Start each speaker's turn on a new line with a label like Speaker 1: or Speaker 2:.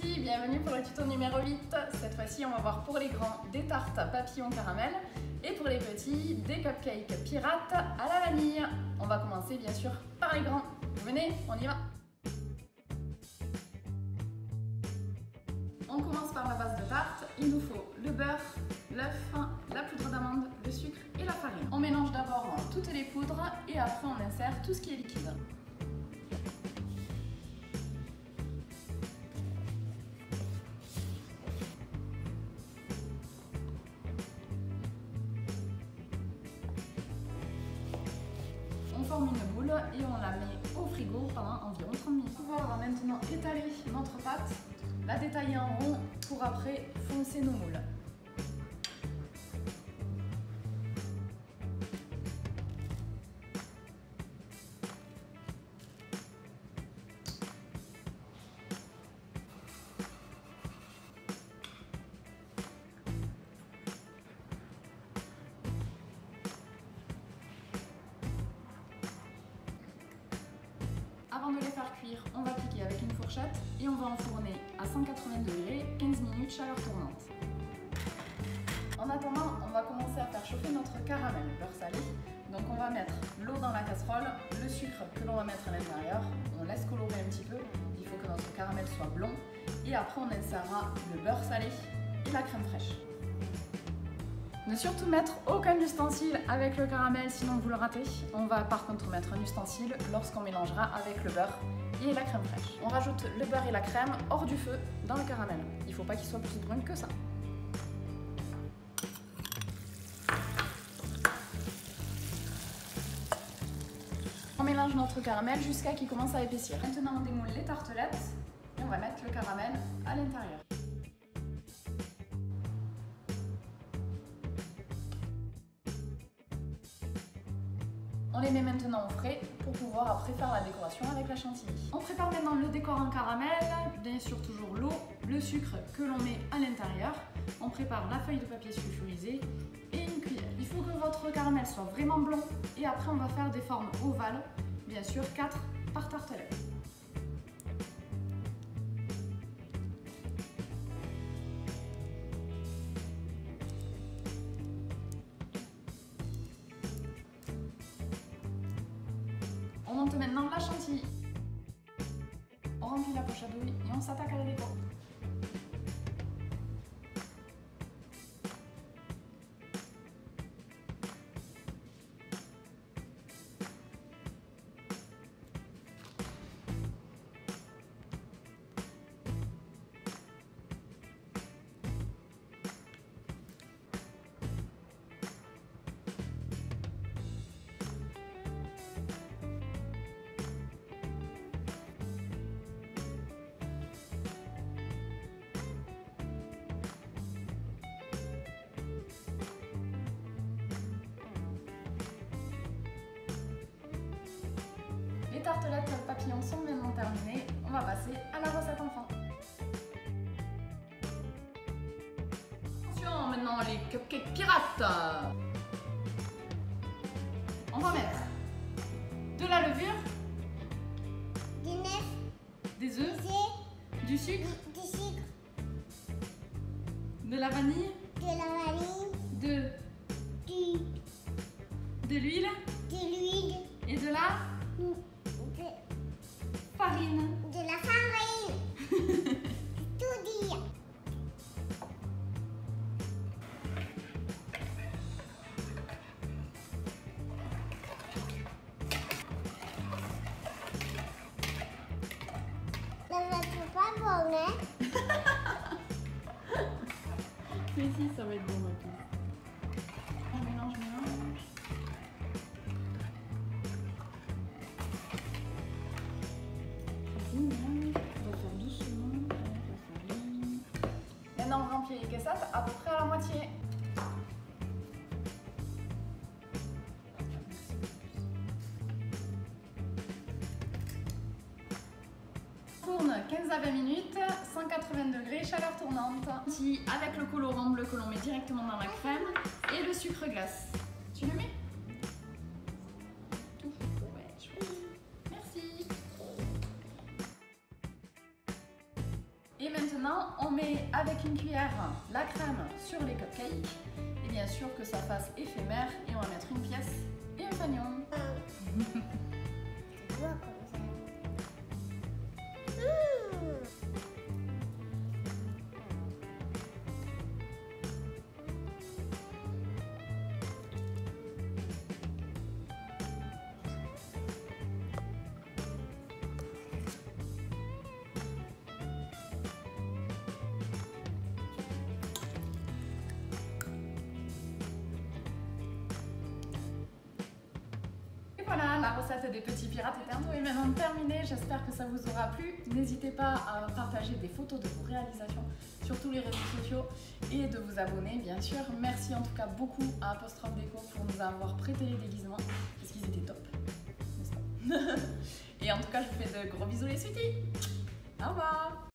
Speaker 1: ici, bienvenue pour le tuto numéro 8. Cette fois-ci, on va voir pour les grands des tartes papillons caramel et pour les petits des cupcakes pirates à la vanille. On va commencer bien sûr par les grands. Venez, on y va. On commence par la base de tarte. Il nous faut le beurre, l'œuf, la poudre d'amande, le sucre et la farine. On mélange d'abord toutes les poudres et après on insère tout ce qui est liquide. On forme une boule et on la met au frigo pendant environ 30 minutes. On va maintenant étaler notre pâte, la détailler en rond pour après foncer nos moules. Avant de les faire cuire, on va piquer avec une fourchette et on va enfourner à 180 degrés 15 minutes chaleur tournante. En attendant, on va commencer à faire chauffer notre caramel beurre salé. Donc on va mettre l'eau dans la casserole, le sucre que l'on va mettre à l'intérieur, on laisse colorer un petit peu, il faut que notre caramel soit blond et après on insérera le beurre salé et la crème fraîche. Ne surtout mettre aucun ustensile avec le caramel, sinon vous le ratez. On va par contre mettre un ustensile lorsqu'on mélangera avec le beurre et la crème fraîche. On rajoute le beurre et la crème hors du feu dans le caramel. Il ne faut pas qu'il soit plus brun que ça. On mélange notre caramel jusqu'à qu'il commence à épaissir. Maintenant on démoule les tartelettes et on va mettre le caramel à l'intérieur. On les met maintenant au frais pour pouvoir après faire la décoration avec la chantilly. On prépare maintenant le décor en caramel, bien sûr toujours l'eau, le sucre que l'on met à l'intérieur. On prépare la feuille de papier sulfurisé et une cuillère. Il faut que votre caramel soit vraiment blond et après on va faire des formes ovales, bien sûr 4 par tartelette. On monte maintenant la chantilly. On remplit la poche à douille et on s'attaque à la déco. Les tartelettes papillons sont maintenant terminées. On va passer à la recette enfant. Attention, maintenant les cupcakes pirates. On va mettre de la levure,
Speaker 2: du neuf,
Speaker 1: des œufs, du sucre, de la vanille, de l'huile et de la farine.
Speaker 2: Tout dire. Ça va être pas bon, hein?
Speaker 1: Mais si, ça va être bon, ma fille. On mélange. On va faire doucement la farine. Maintenant, on remplit les caissettes à peu près à la moitié. Tourne 15 à 20 minutes, 180 degrés, chaleur tournante. Avec le colorant bleu que l'on met directement dans la crème et le sucre glace. Tu le mets? Et maintenant, maintenant, on met avec une cuillère la crème sur les cupcakes. Et bien sûr que ça fasse éphémère. Et on va mettre une pièce et un fanion.
Speaker 2: C'est quoi comme ça?
Speaker 1: Voilà, la recette des petits pirates éternels est maintenant terminée. J'espère que ça vous aura plu. N'hésitez pas à partager des photos de vos réalisations sur tous les réseaux sociaux et de vous abonner, bien sûr. Merci en tout cas beaucoup à Apostrophe Déco pour nous avoir prêté les déguisements parce qu'ils étaient top, n'est-ce pas? Et en tout cas, je vous fais de gros bisous les sweeties. Au revoir.